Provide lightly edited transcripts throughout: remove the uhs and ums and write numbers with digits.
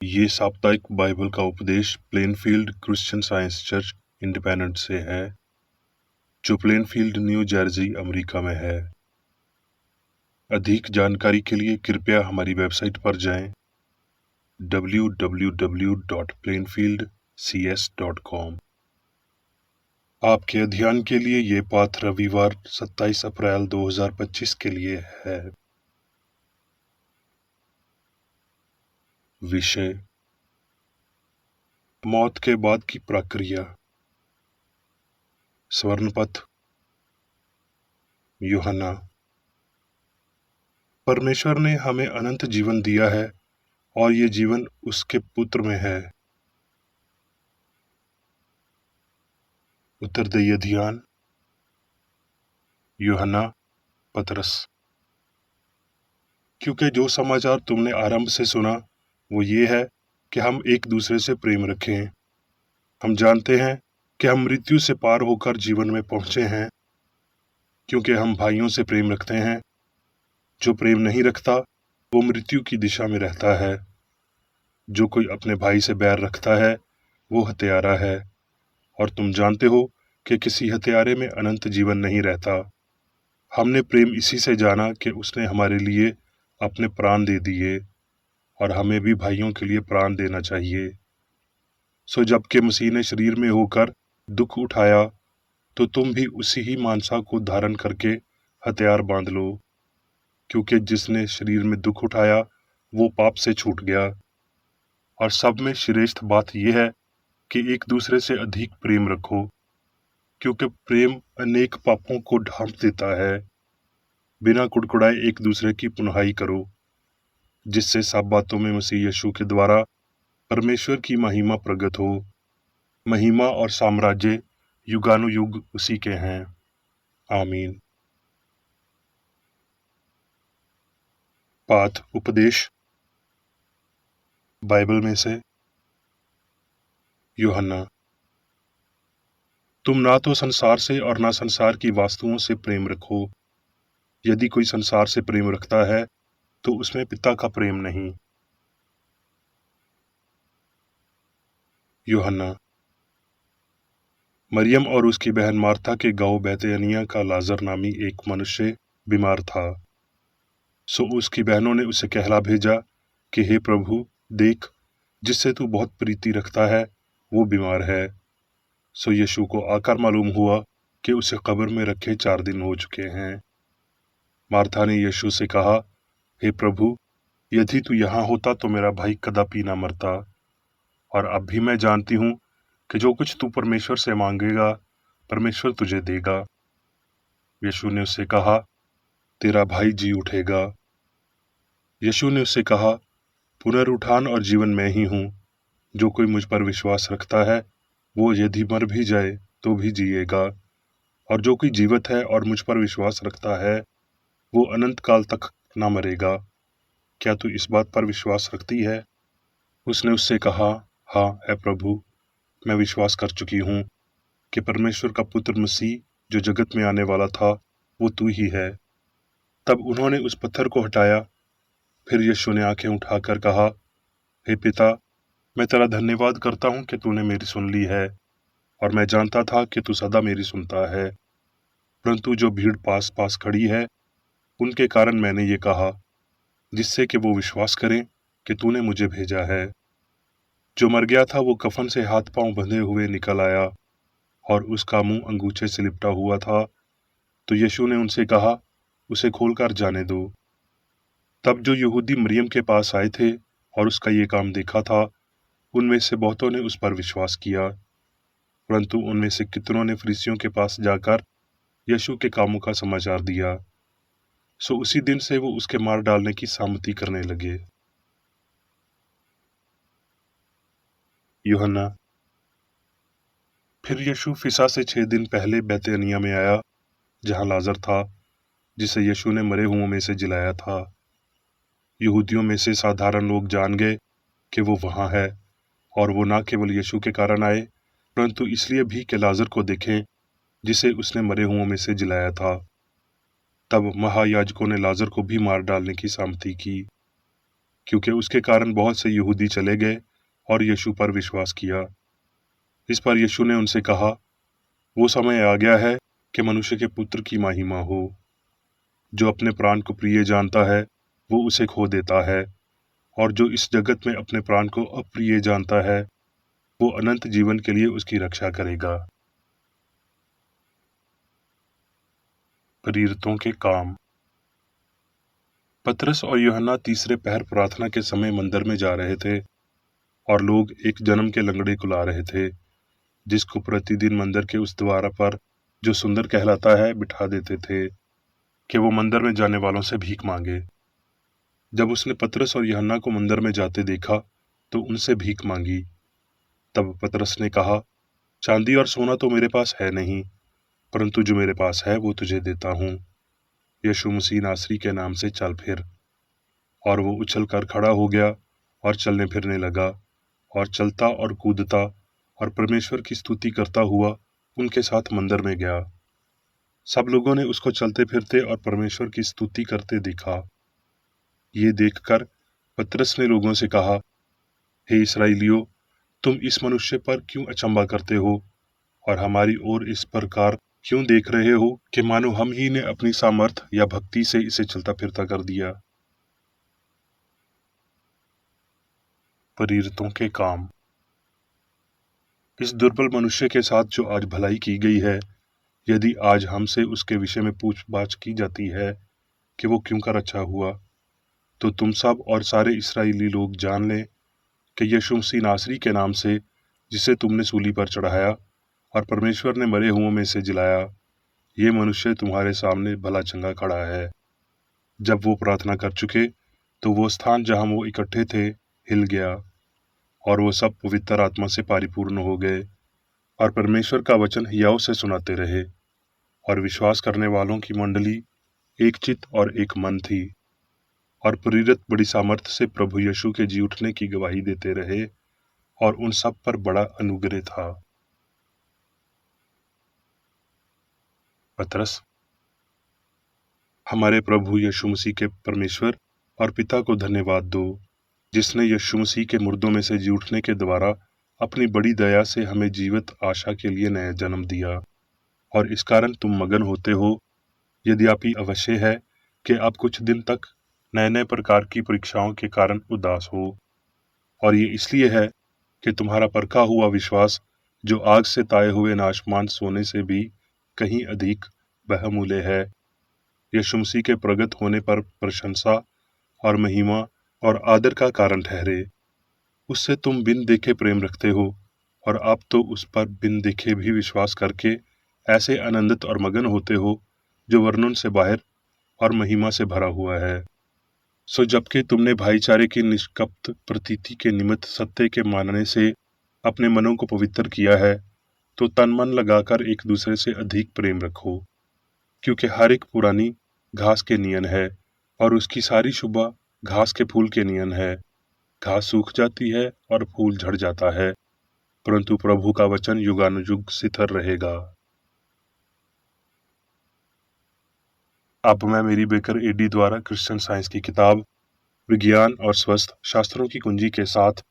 ये साप्ताहिक बाइबल का उपदेश Plainfield Christian science church independent से है, जो प्लेनफील्ड न्यू जर्सी अमेरिका में है। अधिक जानकारी के लिए कृपया हमारी वेबसाइट पर जाएं www.plainfieldcs.com। आपके अध्ययन के लिए ये पाठ रविवार 27 अप्रैल 2025 के लिए है। विषय: मौत के बाद की प्रक्रिया। स्वर्णपथ। यूहन्ना। परमेश्वर ने हमें अनंत जीवन दिया है और ये जीवन उसके पुत्र में है। उत्तरदायी ध्यान। यूहन्ना पतरस। क्योंकि जो समाचार तुमने आरंभ से सुना वो ये है कि हम एक दूसरे से प्रेम रखें। हम जानते हैं कि हम मृत्यु से पार होकर जीवन में पहुंचे हैं, क्योंकि हम भाइयों से प्रेम रखते हैं। जो प्रेम नहीं रखता वो मृत्यु की दिशा में रहता है। जो कोई अपने भाई से बैर रखता है वो हत्यारा है, और तुम जानते हो कि किसी हत्यारे में अनंत जीवन नहीं रहता। हमने प्रेम इसी से जाना कि उसने हमारे लिए अपने प्राण दे दिए, और हमें भी भाइयों के लिए प्राण देना चाहिए। सो जबकि मसीह ने शरीर में होकर दुख उठाया, तो तुम भी उसी ही मानसा को धारण करके हथियार बांध लो, क्योंकि जिसने शरीर में दुख उठाया वो पाप से छूट गया। और सब में श्रेष्ठ बात यह है कि एक दूसरे से अधिक प्रेम रखो, क्योंकि प्रेम अनेक पापों को ढांप देता है। बिना कुड़कुड़ाए एक दूसरे की पुनहाई करो, जिससे सब बातों में मसीह यीशु के द्वारा परमेश्वर की महिमा प्रकट हो। महिमा और साम्राज्य युगानुयुग उसी के हैं। आमीन। पाठ उपदेश बाइबल में से। यूहन्ना। तुम ना तो संसार से और ना संसार की वस्तुओं से प्रेम रखो। यदि कोई संसार से प्रेम रखता है तो उसमें पिता का प्रेम नहीं। यूहन्ना। मरियम और उसकी बहन मार्था के गांव बैतनिय्याह का लाजर नामी एक मनुष्य बीमार था। सो उसकी बहनों ने उसे कहला भेजा कि हे प्रभु, देख, जिससे तू बहुत प्रीति रखता है वो बीमार है। सो यीशु को आकर मालूम हुआ कि उसे कब्र में रखे 4 दिन हो चुके हैं। मार्था ने यीशु से कहा, हे प्रभु, यदि तू यहाँ होता तो मेरा भाई कदापि ना मरता। और अब भी मैं जानती हूँ कि जो कुछ तू परमेश्वर से मांगेगा परमेश्वर तुझे देगा। यीशु ने उससे कहा, तेरा भाई जी उठेगा। यीशु ने उससे कहा, पुनरुत्थान और जीवन मैं ही हूँ। जो कोई मुझ पर विश्वास रखता है वो यदि मर भी जाए तो भी जिएगा, और जो कोई जीवित है और मुझ पर विश्वास रखता है वो अनंत काल तक ना मरेगा। क्या तू इस बात पर विश्वास रखती है? उसने उससे कहा, हाँ है प्रभु, मैं विश्वास कर चुकी हूँ कि परमेश्वर का पुत्र मसीह जो जगत में आने वाला था वो तू ही है। तब उन्होंने उस पत्थर को हटाया। फिर यीशु ने आंखें उठाकर कहा, हे पिता, मैं तेरा धन्यवाद करता हूँ कि तूने मेरी सुन ली है, और मैं जानता था कि तू सदा मेरी सुनता है। परंतु जो भीड़ पास पास खड़ी है उनके कारण मैंने ये कहा, जिससे कि वो विश्वास करें कि तूने मुझे भेजा है। जो मर गया था वो कफन से हाथ पांव बंधे हुए निकल आया, और उसका मुंह अंगूछे से लिपटा हुआ था। तो यीशु ने उनसे कहा, उसे खोलकर जाने दो। तब जो यहूदी मरियम के पास आए थे और उसका ये काम देखा था, उनमें से बहुतों ने उस पर विश्वास किया, परंतु उनमें से कितनों ने फरीसियों के पास जाकर यीशु के कामों का समाचार दिया। सो उसी दिन से वो उसके मार डालने की सहमति करने लगे। यूहन्ना। फिर यीशु फिसा से 6 दिन पहले बैतनिय्याह में आया, जहां लाजर था, जिसे यीशु ने मरे हुओं में से जिलाया था। यहूदियों में से साधारण लोग जान गए कि वो वहां है, और वो न केवल यीशु के कारण आए, परंतु इसलिए भी कि लाजर को देखें, जिसे उसने मरे हुओं में से जिलाया था। तब महायाजकों ने लाजर को भी मार डालने की सहमति की। क्योंकि उसके कारण बहुत से यहूदी चले गए और यीशु पर विश्वास किया। इस पर यीशु ने उनसे कहा, वो समय आ गया है कि मनुष्य के पुत्र की महिमा हो। जो अपने प्राण को प्रिय जानता है वो उसे खो देता है, और जो इस जगत में अपने प्राण को अप्रिय जानता है वो अनंत जीवन के लिए उसकी रक्षा करेगा। प्रेरितों के काम। पतरस और यूहन्ना तीसरे पहर प्रार्थना के समय मंदिर में जा रहे थे, और लोग एक जन्म के लंगड़े को ला रहे थे, जिसको प्रतिदिन मंदिर के उस द्वार पर, जो सुंदर कहलाता है, बिठा देते थे कि वो मंदिर में जाने वालों से भीख मांगे। जब उसने पतरस और यूहन्ना को मंदिर में जाते देखा तो उनसे भीख मांगी। तब पतरस ने कहा, चांदी और सोना तो मेरे पास है नहीं, परंतु जो मेरे पास है वो तुझे देता हूँ। यीशु मसीह नासरी के नाम से चल फिर। और वो उछल कर खड़ा हो गया और चलने फिरने लगा, और चलता और कूदता और परमेश्वर की स्तुति करता हुआ उनके साथ मंदिर में गया। सब लोगों ने उसको चलते फिरते और परमेश्वर की स्तुति करते देखा। ये देखकर पतरस ने लोगों से कहा, हे इस्राएलियों, तुम इस मनुष्य पर क्यों अचंभा करते हो और हमारी ओर इस प्रकार क्यों देख रहे हो कि मानो हम ही ने अपनी सामर्थ या भक्ति से इसे चलता फिरता कर दिया। प्रेरितों के काम। इस दुर्बल मनुष्य के साथ जो आज भलाई की गई है, यदि आज हमसे उसके विषय में पूछताछ की जाती है कि वो क्यों कर अच्छा हुआ, तो तुम सब और सारे इस्राएली लोग जान लें कि यीशु मसीह नासरी के नाम से, जिसे तुमने सूली पर चढ़ाया और परमेश्वर ने मरे हुओं में से जिलाया, ये मनुष्य तुम्हारे सामने भला चंगा खड़ा है। जब वो प्रार्थना कर चुके तो वो स्थान जहां वो इकट्ठे थे हिल गया, और वो सब पवित्र आत्मा से परिपूर्ण हो गए और परमेश्वर का वचन हियाव से सुनाते रहे। और विश्वास करने वालों की मंडली एक चित्त और एक मन थी, और प्रेरित बड़ी सामर्थ्य से प्रभु यीशु के जी उठने की गवाही देते रहे, और उन सब पर बड़ा अनुग्रह था। पतरस। हमारे प्रभु यीशु मसीह के परमेश्वर और पिता को धन्यवाद दो, जिसने यीशु मसीह के मुर्दों में से जी उठने के द्वारा अपनी बड़ी दया से हमें जीवित आशा के लिए नया जन्म दिया। और इस कारण तुम मगन होते हो, यदि आप ही अवश्य है कि आप कुछ दिन तक नए नए प्रकार की परीक्षाओं के कारण उदास हो। और ये इसलिए है कि तुम्हारा परखा हुआ विश्वास, जो आग से ताए हुए नाशमान सोने से भी कहीं अधिक बहुमूल्य है, यीशु मसीह के प्रगट होने पर प्रशंसा और महिमा और आदर का कारण ठहरे। उससे तुम बिन देखे प्रेम रखते हो, और आप तो उस पर बिन देखे भी विश्वास करके ऐसे आनंदित और मगन होते हो, जो वर्णन से बाहर और महिमा से भरा हुआ है। सो जबकि तुमने भाईचारे की निष्कपट प्रतीति के निमित्त सत्य के मानने से अपने मनों को पवित्र किया है, तो तन मन लगाकर एक दूसरे से अधिक प्रेम रखो, क्योंकि हर एक पुरानी घास के नियन है, और उसकी सारी शुभा घास के फूल के नियन है। घास सूख जाती है और फूल झड़ जाता है, परंतु प्रभु का वचन युगानुयुग स्थिर रहेगा। अब मैं मेरी बेकर एडी द्वारा क्रिश्चियन साइंस की किताब विज्ञान और स्वस्थ शास्त्रों की कुंजी के साथ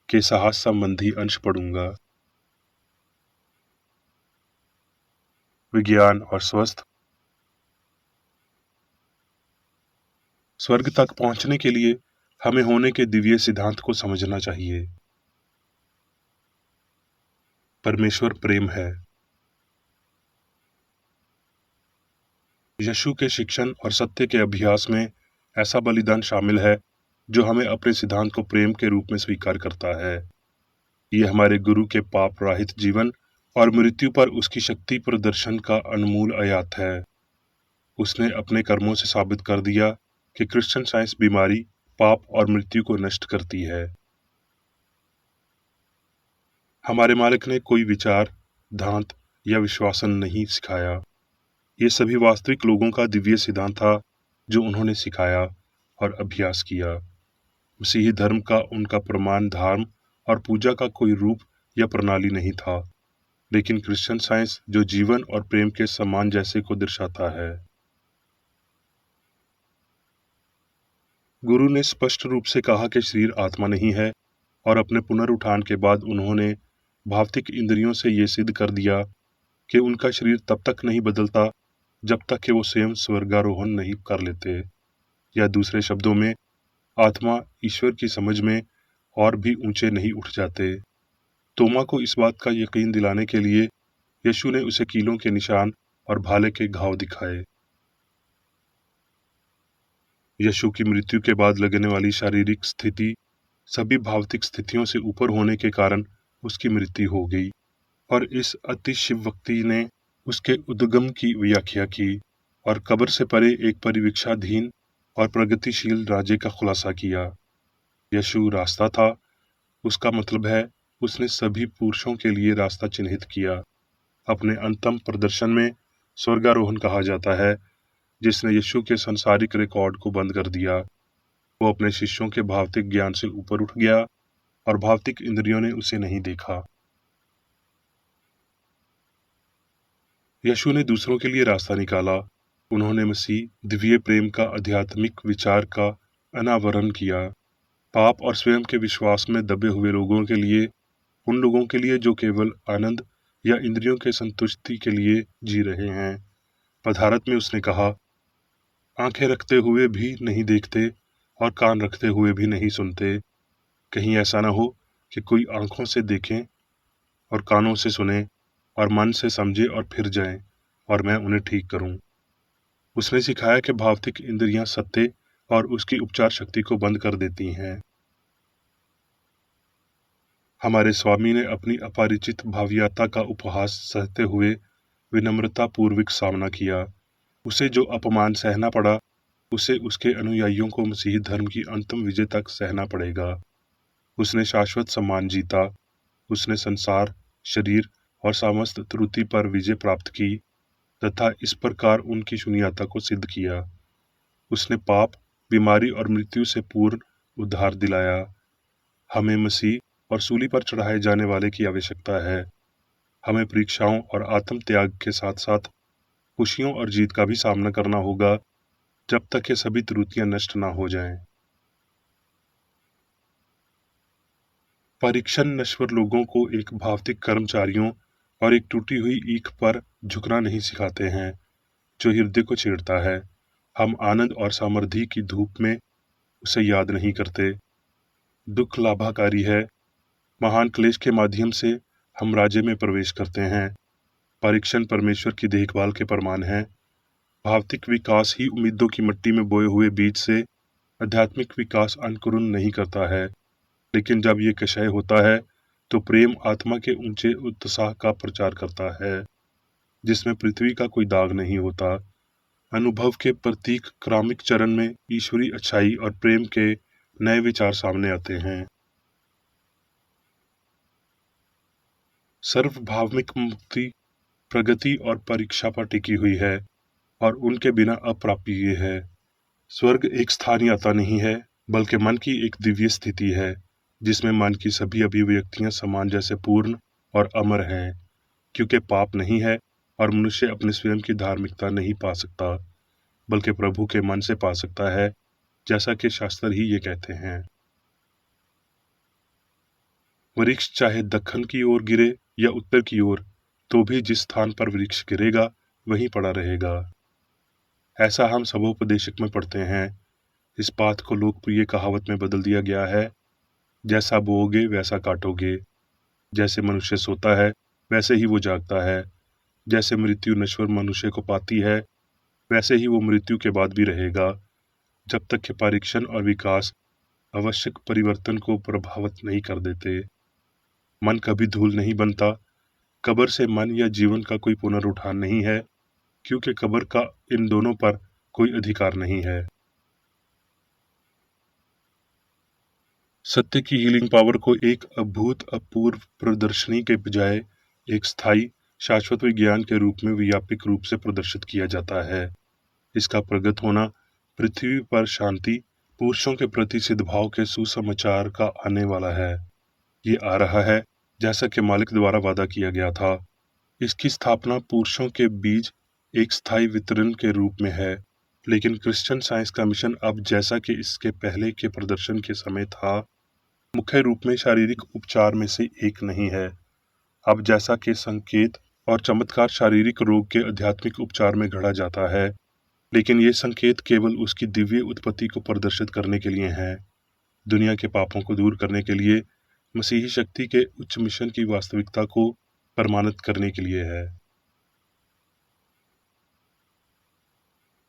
के साहस संबंधी अंश पढ़ूंगा। विज्ञान और स्वस्थ। स्वर्ग तक पहुंचने के लिए हमें होने के दिव्य सिद्धांत को समझना चाहिए। परमेश्वर प्रेम है। यीशु के शिक्षण और सत्य के अभ्यास में ऐसा बलिदान शामिल है जो हमें अपने सिद्धांत को प्रेम के रूप में स्वीकार करता है। ये हमारे गुरु के पाप रहित जीवन और मृत्यु पर उसकी शक्ति प्रदर्शन का अनमोल आयात है। उसने अपने कर्मों से साबित कर दिया कि क्रिश्चियन साइंस बीमारी, पाप और मृत्यु को नष्ट करती है। हमारे मालिक ने कोई विचार, धांत या विश्वासन नहीं सिखाया। ये सभी वास्तविक लोगों का दिव्य सिद्धांत था जो उन्होंने सिखाया और अभ्यास किया। मसीही धर्म का उनका प्रमाण धर्म और पूजा का कोई रूप या प्रणाली नहीं था, लेकिन क्रिश्चियन साइंस जो जीवन और प्रेम के सम्मान जैसे को दर्शाता है। गुरु ने स्पष्ट रूप से कहा कि शरीर आत्मा नहीं है, और अपने पुनरुत्थान के बाद उन्होंने भौतिक इंद्रियों से ये सिद्ध कर दिया कि उनका शरीर तब तक नहीं बदलता जब तक कि वो स्वयं स्वर्गारोहण नहीं कर लेते, या दूसरे शब्दों में आत्मा ईश्वर की समझ में और भी ऊंचे नहीं उठ जाते। तोमा को इस बात का यकीन दिलाने के लिए यीशु ने उसे कीलों के निशान और भाले के घाव दिखाए। यीशु की मृत्यु के बाद लगने वाली शारीरिक स्थिति सभी भौतिक स्थितियों से ऊपर होने के कारण उसकी मृत्यु हो गई, और इस अतिशिवक्ति ने उसके उद्गम की व्याख्या की और कब्र से परे एक परिवीक्षाधीन और प्रगतिशील राज्य का खुलासा किया। यीशु रास्ता था, उसका मतलब है उसने सभी पुरुषों के लिए रास्ता चिन्हित किया। अपने अंतिम प्रदर्शन में स्वर्गारोहण कहा जाता है, जिसने यीशु के सांसारिक रिकॉर्ड को बंद कर दिया। वो अपने शिष्यों के भौतिक ज्ञान से ऊपर उठ गया और भौतिक इंद्रियों ने उसे नहीं देखा। यीशु ने दूसरों के लिए रास्ता निकाला। उन्होंने मसीह दिव्य प्रेम का आध्यात्मिक विचार का अनावरण किया। पाप और स्वयं के विश्वास में दबे हुए लोगों के लिए, उन लोगों के लिए जो केवल आनंद या इंद्रियों के संतुष्टि के लिए जी रहे हैं। पदार्थ में उसने कहा, आंखें रखते हुए भी नहीं देखते और कान रखते हुए भी नहीं सुनते। कहीं ऐसा ना हो कि कोई आंखों से देखें और कानों से सुने और मन से समझे और फिर जाएं और मैं उन्हें ठीक करूं। उसने सिखाया कि भौतिक इंद्रियां सत्य और उसकी उपचार शक्ति को बंद कर देती हैं। हमारे स्वामी ने अपनी अपरिचित भाव्यता का उपहास सहते हुए विनम्रता पूर्वक सामना किया। उसे जो अपमान सहना पड़ा, उसे उसके अनुयायियों को मसीही धर्म की अंतिम विजय तक सहना पड़ेगा। उसने शाश्वत सम्मान जीता। उसने संसार, शरीर और समस्त त्रुटि पर विजय प्राप्त की तथा इस प्रकार उनकी शून्यता को सिद्ध किया। उसने पाप, बीमारी और मृत्यु से पूर्ण उद्धार दिलाया। हमें मसीह और सूली पर चढ़ाए जाने वाले की आवश्यकता है। हमें परीक्षाओं और आत्म त्याग के साथ साथ खुशियों और जीत का भी सामना करना होगा, जब तक ये सभी त्रुटियां नष्ट ना हो जाएं। परीक्षण नश्वर लोगों को एक भौतिक कर्मचारियों और एक टूटी हुई ईख पर झुकना नहीं सिखाते हैं, जो हृदय को छेड़ता है। हम आनंद और समृद्धि की धूप में उसे याद नहीं करते। दुख लाभाकारी है। महान क्लेश के माध्यम से हम राज्य में प्रवेश करते हैं। परीक्षण परमेश्वर की देखभाल के प्रमाण है। भौतिक विकास ही उम्मीदों की मिट्टी में बोए हुए बीज से आध्यात्मिक विकास अंकुरण नहीं करता है, लेकिन जब ये क्षय होता है तो प्रेम आत्मा के ऊंचे उत्साह का प्रचार करता है, जिसमें पृथ्वी का कोई दाग नहीं होता। अनुभव के प्रतीक क्रमिक चरण में ईश्वरी अच्छाई और प्रेम के नए विचार सामने आते हैं। सर्वभावनिक मुक्ति प्रगति और परीक्षा पर टिकी हुई है और उनके बिना अप्राप्य है। स्वर्ग एक स्थानीय यात्रा नहीं है, बल्कि मन की एक दिव्य स्थिति है, जिसमें मन की सभी अभिव्यक्तियां समान जैसे पूर्ण और अमर हैं, क्योंकि पाप नहीं है और मनुष्य अपने स्वयं की धार्मिकता नहीं पा सकता, बल्कि प्रभु के मन से पा सकता है, जैसा कि शास्त्र ही ये कहते हैं। वृक्ष चाहे दक्षिण की ओर गिरे या उत्तर की ओर, तो भी जिस स्थान पर वृक्ष गिरेगा वहीं पड़ा रहेगा। ऐसा हम सबोपदेशक में पढ़ते हैं। इस बात को लोकप्रिय कहावत में बदल दिया गया है, जैसा बोओगे वैसा काटोगे। जैसे मनुष्य सोता है वैसे ही वो जागता है। जैसे मृत्यु नश्वर मनुष्य को पाती है, वैसे ही वो मृत्यु के बाद भी रहेगा, जब तक कि परीक्षण और विकास आवश्यक परिवर्तन को प्रभावित नहीं कर देते। मन कभी धूल नहीं बनता। कब्र से मन या जीवन का कोई पुनरुत्थान नहीं है, क्योंकि कब्र का इन दोनों पर कोई अधिकार नहीं है। सत्य की हीलिंग पावर को एक अभूतपूर्व प्रदर्शनी के बजाय एक स्थायी शाश्वत विज्ञान के रूप में व्यापक रूप से प्रदर्शित किया जाता है। इसका प्रगट होना पृथ्वी पर शांति, पुरुषों के प्रति सद्भाव के सुसमाचार का आने वाला है। ये आ रहा है जैसा कि मालिक द्वारा वादा किया गया था। इसकी स्थापना पुरुषों के बीच एक स्थायी वितरण के रूप में है, लेकिन क्रिश्चियन साइंस का मिशन अब, जैसा कि इसके पहले के प्रदर्शन के समय था, मुख्य रूप में शारीरिक उपचार में से एक नहीं है। अब जैसा कि संकेत और चमत्कार शारीरिक रोग के आध्यात्मिक उपचार में गढ़ा जाता है, लेकिन ये संकेत केवल उसकी दिव्य उत्पत्ति को प्रदर्शित करने के लिए हैं। दुनिया के पापों को दूर करने के लिए, मसीही शक्ति के उच्च मिशन की वास्तविकता को प्रमाणित करने के लिए है।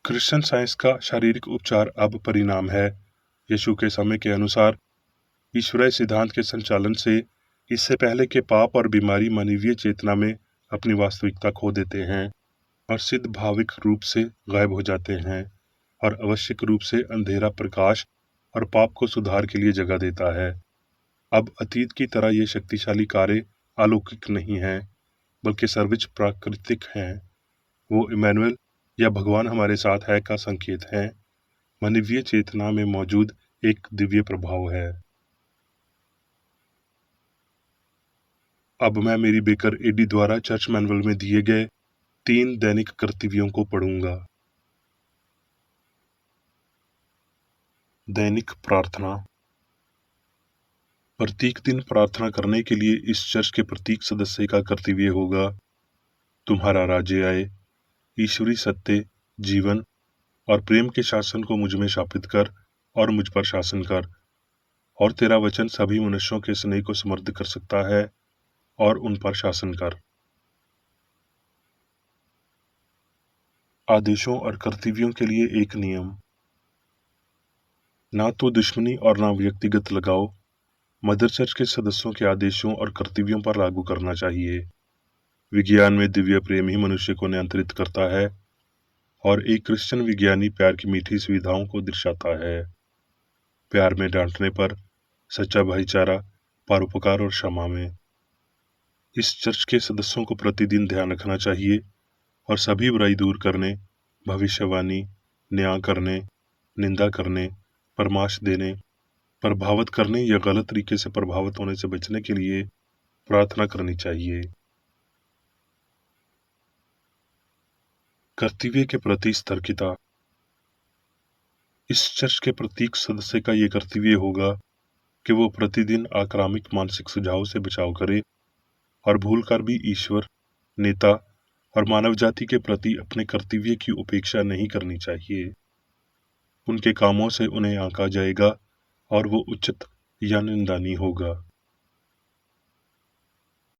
क्रिश्चियन साइंस का शारीरिक उपचार अब परिणाम है। यीशु के समय के अनुसार ईश्वरीय सिद्धांत के संचालन से इससे पहले के पाप और बीमारी मानवीय चेतना में अपनी वास्तविकता खो देते हैं और सिद्ध भाविक रूप से गायब हो जाते हैं, और आवश्यक रूप से अंधेरा प्रकाश और पाप को सुधार के लिए जगह देता है। अब अतीत की तरह ये शक्तिशाली कार्य अलौकिक नहीं हैं, बल्कि सर्वोच्च प्राकृतिक हैं। वो इमैनुअल या भगवान हमारे साथ है का संकेत है, मानवीय चेतना में मौजूद एक दिव्य प्रभाव है। अब मैं मेरी बेकर एडी द्वारा चर्च मैनुअल में दिए गए 3 दैनिक कर्तव्यों को पढ़ूंगा। दैनिक प्रार्थना। प्रत्येक दिन प्रार्थना करने के लिए इस चर्च के प्रत्येक सदस्य का कर्तव्य होगा, तुम्हारा राज्य आए, ईश्वरी सत्य, जीवन और प्रेम के शासन को मुझ में स्थापित कर और मुझ पर शासन कर, और तेरा वचन सभी मनुष्यों के स्नेह को समृद्ध कर सकता है और उन पर शासन कर। आदेशों और कर्तव्यों के लिए एक नियम। ना तो दुश्मनी और ना व्यक्तिगत लगाव मदर चर्च के सदस्यों के आदेशों और कर्तव्यों पर लागू करना चाहिए। विज्ञान में दिव्य प्रेम ही मनुष्य को नियंत्रित करता है, और एक क्रिश्चियन विज्ञानी प्यार की मीठी सुविधाओं को दर्शाता है। प्यार में डांटने पर, सच्चा भाईचारा, परोपकार और क्षमा में। इस चर्च के सदस्यों को प्रतिदिन ध्यान रखना चाहिए और सभी बुराई दूर करने, भविष्यवाणी, न्याय करने, निंदा करने, परामर्श देने, प्रभावित करने या गलत तरीके से प्रभावित होने से बचने के लिए प्रार्थना करनी चाहिए। कर्तव्य के प्रति सतर्कता। इस चर्च के प्रत्येक सदस्य का ये कर्तव्य होगा कि वो प्रतिदिन आक्रामक मानसिक सुझाव से बचाव करे और भूलकर भी ईश्वर, नेता और मानव जाति के प्रति अपने कर्तव्य की उपेक्षा नहीं करनी चाहिए। उनके कामों से उन्हें आंका जाएगा और वो उचित या निंदनीय होगा।